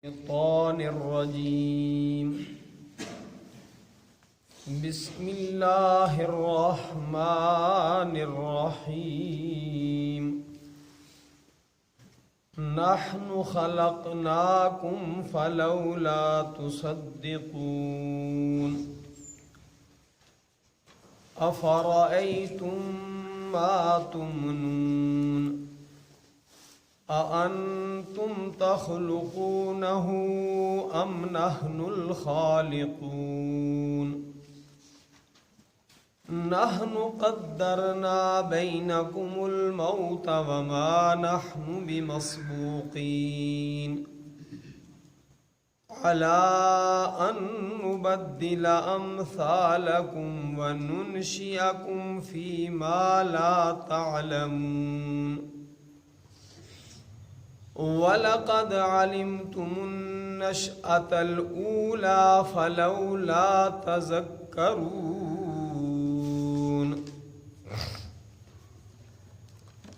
الشيطان الرجيم بسم الله الرحمن الرحيم نحن خلقناكم فلولا تصدقون أفرأيتم ما تمنون أأنتم تخلقونه أم نحن الخالقون نحن قدرنا بينكم الموت وما نحن بمسبوقين على أن نبدل أمثالكم وننشئكم فيما لا تعلمون وَلَقَدْ عَلِمْتُمُ النَّشْأَةَ الْأُولَى فَلَوْلَا تَذَكَّرُونَ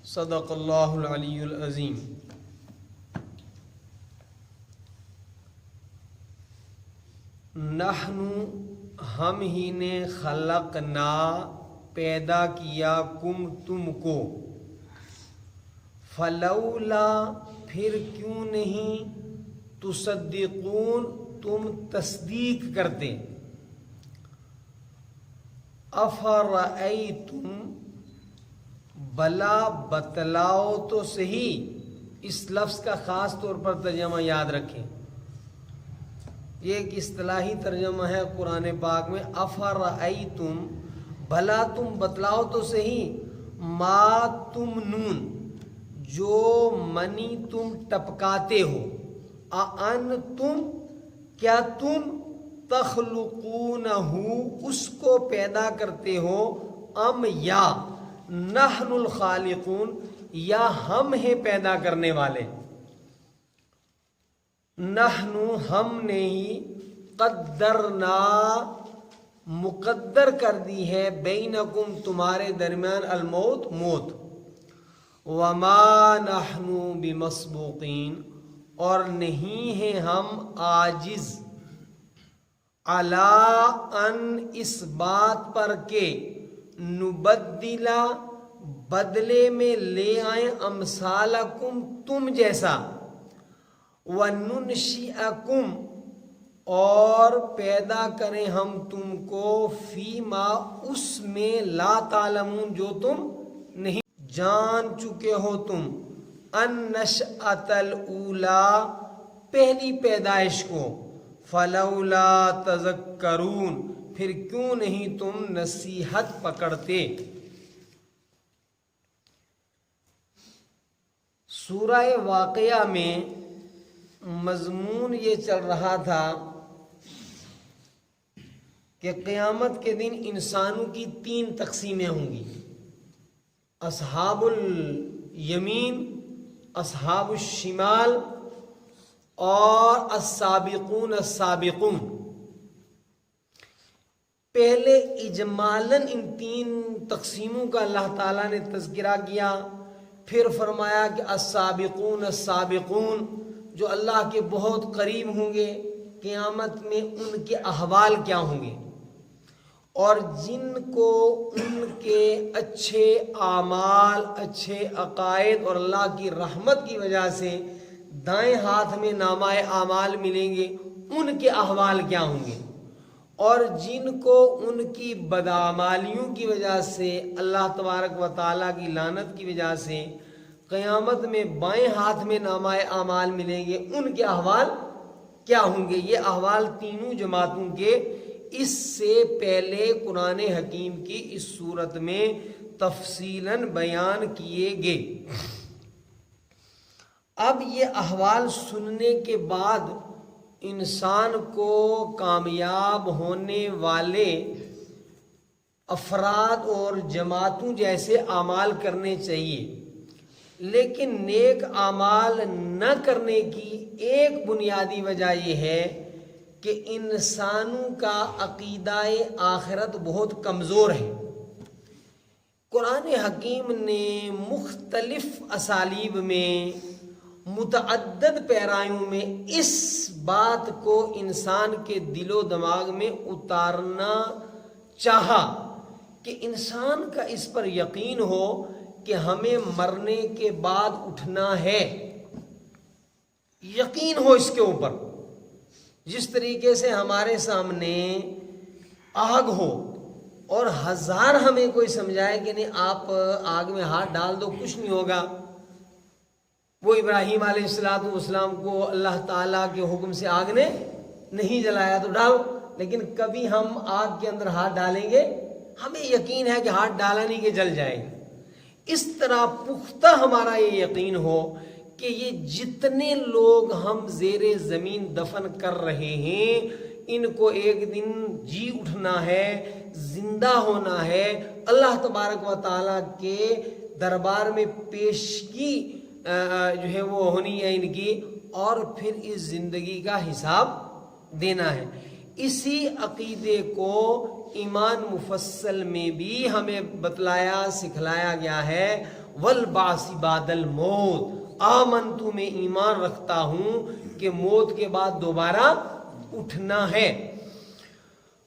صدق اللہ العلی العظیم۔ نحن ہم ہی نے خلقنا پیدا کیا کم تم کو، فلولا پھر کیوں نہیں، تصدقون تم تصدیق کرتے، افرأیتم بلا بتلاؤ تو صحیح۔ اس لفظ کا خاص طور پر ترجمہ یاد رکھیں، یہ ایک اصطلاحی ترجمہ ہے قرآن پاک میں۔ افرأیتم بھلا تم بتلاؤ تو صحیح، ما تمنون جو منی تم ٹپکاتے ہو، اَأَنْتُمْ کیا تم، تخلقونہ اس کو پیدا کرتے ہو، ام یا نحن الخالقون یا ہم ہیں پیدا کرنے والے۔ نحن ہم نے ہی، قدرنا مقدر کر دی ہے، بینکم تمہارے درمیان، الموت موت، وما نحن بمسبوقین اور نہیں ہیں ہم عاجز، علی ان اس بات پر کہ نبدلا بدلے میں لے آئیں، امثالکم تم جیسا، وننشئکم اور پیدا کریں ہم تم کو، فیما اس میں، لا تعلمون جو تم نہیں جان چکے ہو تم، النشأۃ الاولی پہلی پیدائش کو، فلولا تذکرون پھر کیوں نہیں تم نصیحت پکڑتے۔ سورہ واقعہ میں مضمون یہ چل رہا تھا کہ قیامت کے دن انسانوں کی 3 تقسیمیں ہوں گی، اصحاب الیمین، اصحاب الشمال اور السابقون السابقون۔ پہلے اجمالاً ان 3 تقسیموں کا اللہ تعالیٰ نے تذکرہ کیا، پھر فرمایا کہ السابقون السابقون جو اللہ کے بہت قریب ہوں گے، قیامت میں ان کے احوال کیا ہوں گے، اور جن کو ان کے اچھے اعمال، اچھے عقائد اور اللہ کی رحمت کی وجہ سے دائیں ہاتھ میں نامہ اعمال ملیں گے، ان کے احوال کیا ہوں گے، اور جن کو ان کی بدعمالیوں کی وجہ سے، اللہ تبارک و تعالیٰ کی لعنت کی وجہ سے قیامت میں بائیں ہاتھ میں نامہ اعمال ملیں گے، ان کے احوال کیا ہوں گے۔ یہ احوال تینوں جماعتوں کے اس سے پہلے قرآن حکیم کی اس صورت میں تفصیلاً بیان کیے گئے۔ اب یہ احوال سننے کے بعد انسان کو کامیاب ہونے والے افراد اور جماعتوں جیسے اعمال کرنے چاہیے، لیکن نیک اعمال نہ کرنے کی ایک بنیادی وجہ یہ ہے کہ انسانوں کا عقیدہ آخرت بہت کمزور ہے۔ قرآن حکیم نے مختلف اسالیب میں متعدد پیرایوں میں اس بات کو انسان کے دل و دماغ میں اتارنا چاہا کہ انسان کا اس پر یقین ہو کہ ہمیں مرنے کے بعد اٹھنا ہے، یقین ہو اس کے اوپر. جس طریقے سے ہمارے سامنے آگ ہو اور ہزار ہمیں کوئی سمجھائے کہ نہیں آپ آگ میں ہاتھ ڈال دو کچھ نہیں ہوگا. وہ ابراہیم علیہ السلام کو اللہ تعالیٰ کے حکم سے آگ نے نہیں جلایا تو ڈالو، لیکن کبھی ہم آگ کے اندر ہاتھ ڈالیں گے ہمیں یقین ہے کہ ہاتھ ڈالا نہیں کہ جل جائے گا. اس طرح پختہ ہمارا یہ یقین ہو کہ یہ جتنے لوگ ہم زیر زمین دفن کر رہے ہیں ان کو ایک دن جی اٹھنا ہے، زندہ ہونا ہے، اللہ تبارک و تعالیٰ کے دربار میں پیشگی جو ہے وہ ہونی ہے ان کی، اور پھر اس زندگی کا حساب دینا ہے. اسی عقیدے کو ایمان مفصل میں بھی ہمیں بتلایا سکھلایا گیا ہے. والبعث بعد الموت، آمنتو میں ایمان رکھتا ہوں کہ موت کے بعد دوبارہ اٹھنا ہے.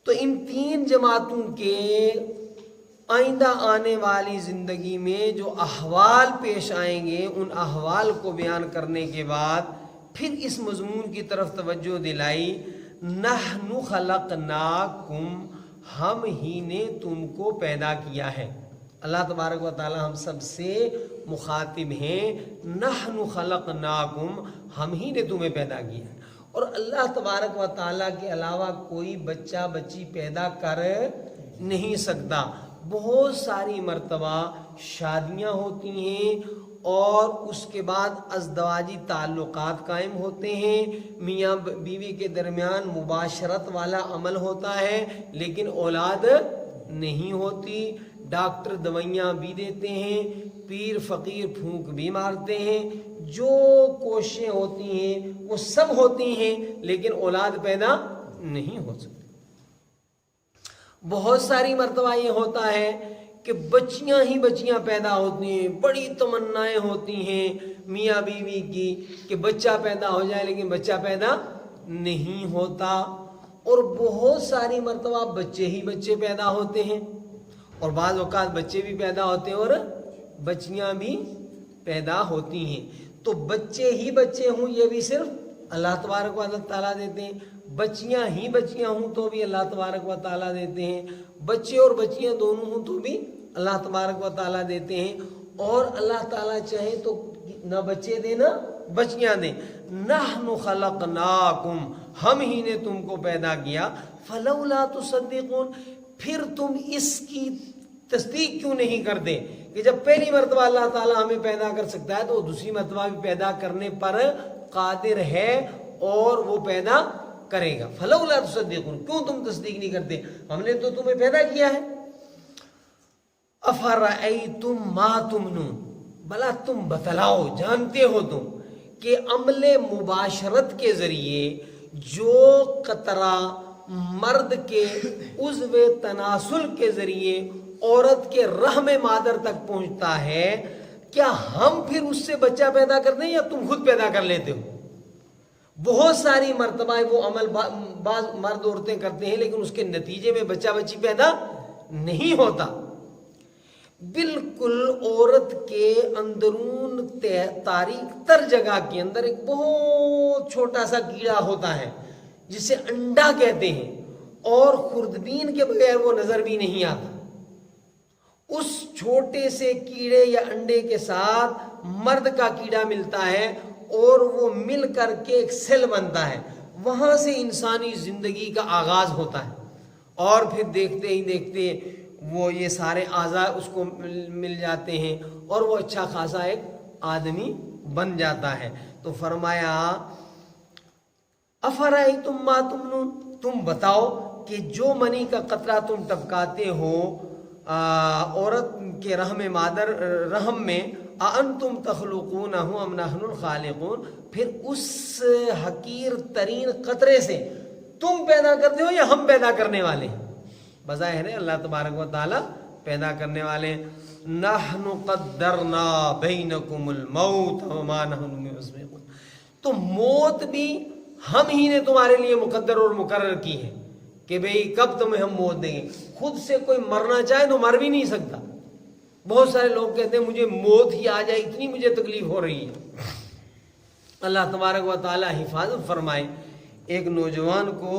تو ان تین جماعتوں کے آئندہ آنے والی زندگی میں جو احوال پیش آئیں گے ان احوال کو بیان کرنے کے بعد پھر اس مضمون کی طرف توجہ دلائی. نحن خلقناکم، ہم ہی نے تم کو پیدا کیا ہے. اللہ تبارک و تعالی ہم سب سے مخاطب ہیں. نحن خلقناکم، ہم ہی نے تمہیں پیدا کیا ہے. اور اللہ تبارک و تعالیٰ کے علاوہ کوئی بچہ بچی پیدا کر نہیں سکتا. بہت ساری مرتبہ شادیاں ہوتی ہیں اور اس کے بعد ازدواجی تعلقات قائم ہوتے ہیں، میاں بیوی کے درمیان مباشرت والا عمل ہوتا ہے لیکن اولاد نہیں ہوتی. ڈاکٹر دوائیاں بھی دیتے ہیں، پیر فقیر پھونک بھی مارتے ہیں، جو کوششیں ہوتی ہیں وہ سب ہوتی ہیں لیکن اولاد پیدا نہیں ہو سکتی. بہت ساری مرتبہ یہ ہوتا ہے کہ بچیاں ہی بچیاں پیدا ہوتی ہیں، بڑی تمنائیں ہوتی ہیں میاں بیوی کی کہ بچہ پیدا ہو جائے لیکن بچہ پیدا نہیں ہوتا. اور بہت ساری مرتبہ بچے ہی بچے پیدا ہوتے ہیں، اور بعض اوقات بچے بھی پیدا ہوتے ہیں اور بچیاں بھی پیدا ہوتی ہیں. تو بچے ہی بچے ہوں یہ بھی صرف اللہ تبارک و تعالیٰ دیتے ہیں، بچیاں ہی بچیاں ہوں تو بھی اللہ تبارک و تعالیٰ دیتے ہیں، بچے اور بچیاں دونوں ہوں تو بھی اللہ تبارک و تعالیٰ دیتے ہیں. اور اللہ تعالیٰ چاہے تو نہ بچے دے نہ بچیاں دیں. نحن خلقناکم، ہم ہی نے تم کو پیدا کیا. فلولا تصدقون، پھر تم اس کی تصدیق کیوں نہیں کرتے کہ جب پہلی مرتبہ اللہ تعالیٰ ہمیں پیدا کر سکتا ہے تو وہ دوسری مرتبہ بھی پیدا کرنے پر قادر ہے اور وہ پیدا کرے گا. فلولا تصدقون، کیوں تم تصدیق نہیں کرتے؟ ہم نے تو تمہیں پیدا کیا ہے. افرأیتم ما تمنون، بلا تم بتلاؤ، جانتے ہو تم کہ عمل مباشرت کے ذریعے جو قطرہ مرد کے عضو تناسل کے ذریعے عورت کے رحم مادر تک پہنچتا ہے، کیا ہم پھر اس سے بچہ پیدا کرتے ہیں یا تم خود پیدا کر لیتے ہو؟ بہت ساری مرتبہ وہ عمل بعض مرد عورتیں کرتے ہیں لیکن اس کے نتیجے میں بچہ بچی پیدا نہیں ہوتا. بالکل عورت کے اندرون تاریک تر جگہ کے اندر ایک بہت چھوٹا سا کیڑا ہوتا ہے جسے انڈا کہتے ہیں، اور خوردبین کے بغیر وہ نظر بھی نہیں آتا. اس چھوٹے سے کیڑے یا انڈے کے ساتھ مرد کا کیڑا ملتا ہے اور وہ مل کر کے ایک سیل بنتا ہے، وہاں سے انسانی زندگی کا آغاز ہوتا ہے. اور پھر دیکھتے ہی دیکھتے وہ یہ سارے اعضاء اس کو مل جاتے ہیں اور وہ اچھا خاصا ایک آدمی بن جاتا ہے. تو فرمایا افرأیتم ما تمنون، تم بتاؤ کہ جو منی کا قطرہ تم ٹپکاتے ہو عورت کے رحم میں اانتم تخلقونہ ام نحن الخالقون، پھر اس حقیر ترین قطرے سے تم پیدا کرتے ہو یا ہم پیدا کرنے والے ہیں؟ بظاہر اللہ تبارک و تعالی پیدا کرنے والے ہیں. نحن قدرنا بینکم الموت وما نحن بمسبقین، تو موت بھی ہم ہی نے تمہارے لیے مقدر اور مقرر کی ہے کہ بھئی کب تمہیں ہم موت دیں گے. خود سے کوئی مرنا چاہے تو مر بھی نہیں سکتا. بہت سارے لوگ کہتے ہیں مجھے موت ہی آ جائے, اتنی مجھے تکلیف ہو رہی ہے. اللہ تبارک و تعالی حفاظت فرمائے. ایک نوجوان کو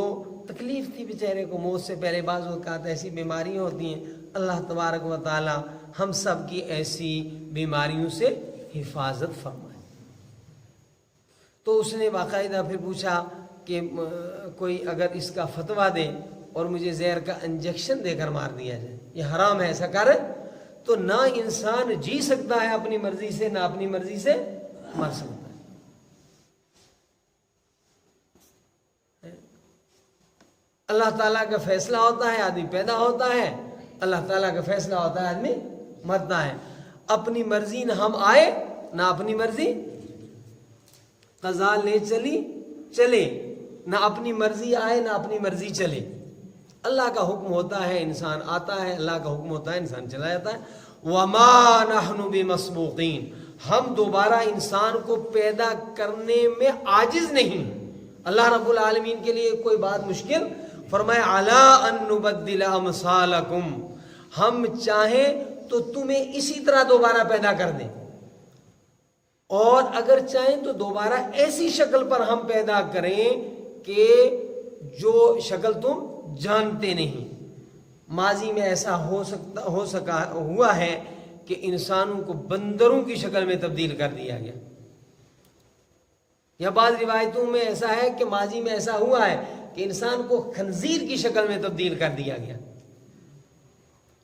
تکلیف تھی بیچارے کو موت سے پہلے. بعض اوقات ایسی بیماریاں ہوتی ہیں, اللہ تبارک و تعالی ہم سب کی ایسی بیماریوں سے حفاظت فرمائے. تو اس نے باقاعدہ پھر پوچھا کہ کوئی اگر اس کا فتویٰ دے اور مجھے زہر کا انجیکشن دے کر مار دیا جائے, یہ حرام ہے, ایسا کر. تو نہ انسان جی سکتا ہے اپنی مرضی سے, نہ اپنی مرضی سے مر سکتا ہے. اللہ تعالیٰ کا فیصلہ ہوتا ہے, آدمی پیدا ہوتا ہے. اللہ تعالیٰ کا فیصلہ ہوتا ہے, آدمی مرتا ہے. اپنی مرضی نہ ہم آئے نہ اپنی مرضی قضا لے چلے, نہ اپنی مرضی آئے نہ اپنی مرضی چلے. اللہ کا حکم ہوتا ہے انسان آتا ہے, اللہ کا حکم ہوتا ہے انسان چلا جاتا ہے. وَمَا نَحْنُ بِمَسْبُوقِينَ, ہم دوبارہ انسان کو پیدا کرنے میں عاجز نہیں. اللہ رب العالمین کے لیے کوئی بات مشکل. فرمایا عَلَىٰ أَن نُبَدِّلَ أَمْثَالَكُمْ, ہم چاہیں تو تمہیں اسی طرح دوبارہ پیدا کر دیں, اور اگر چاہیں تو دوبارہ ایسی شکل پر ہم پیدا کریں کہ جو شکل تم جانتے نہیں. ماضی میں ایسا ہوا ہے کہ انسانوں کو بندروں کی شکل میں تبدیل کر دیا گیا, یا بعض روایتوں میں ایسا ہے کہ ماضی میں ایسا ہوا ہے کہ انسان کو خنزیر کی شکل میں تبدیل کر دیا گیا.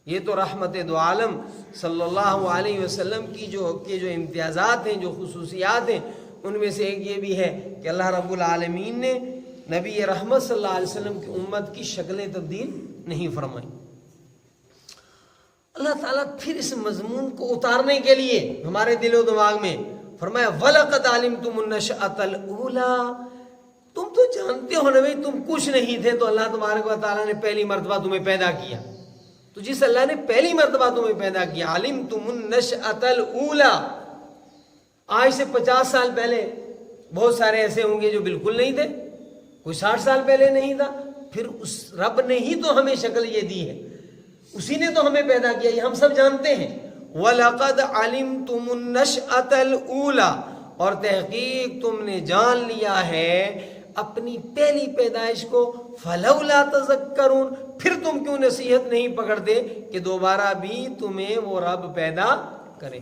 یہ تو رحمت دو عالم صلی اللہ علیہ وسلم کی جو امتیازات ہیں, جو خصوصیات ہیں, ان میں سے ایک یہ بھی ہے کہ اللہ رب العالمین نے نبی رحمت صلی اللہ علیہ وسلم کی امت کی شکلیں تبدیل نہیں فرمائیں. اللہ تعالیٰ پھر اس مضمون کو اتارنے کے لیے ہمارے دل و دماغ میں فرمایا وَلَقَدْ عَلِمْتُمُ النَّشْأَةَ الْأُولَىٰ, تم تو جانتے ہو نا بھائی تم کچھ نہیں تھے, تو اللہ تبارک و تعالیٰ نے پہلی مرتبہ تمہیں پیدا کیا. تو جس اللہ نے پہلی مرتبہ تمہیں پیدا کیا, عَلِمْتُمُ النَّشْأَةَ الْأُولَىٰ, آج سے 50 سال پہلے بہت سارے ایسے ہوں گے جو بالکل نہیں تھے, کوئی 60 سال پہلے نہیں تھا. پھر اس رب نے ہی تو ہمیں شکل یہ دی ہے, اسی نے تو ہمیں پیدا کیا, یہ ہم سب جانتے ہیں. وَلَقَدْ عَلِمْتُمُ النَّشْأَةَ الْأُولَىٰ, اور تحقیق تم نے جان لیا ہے اپنی پہلی پیدائش کو. فَلَوْلَا تَذَكَّرُونَ, پھر تم کیوں نصیحت نہیں پکڑتے کہ دوبارہ بھی تمہیں وہ رب پیدا کرے.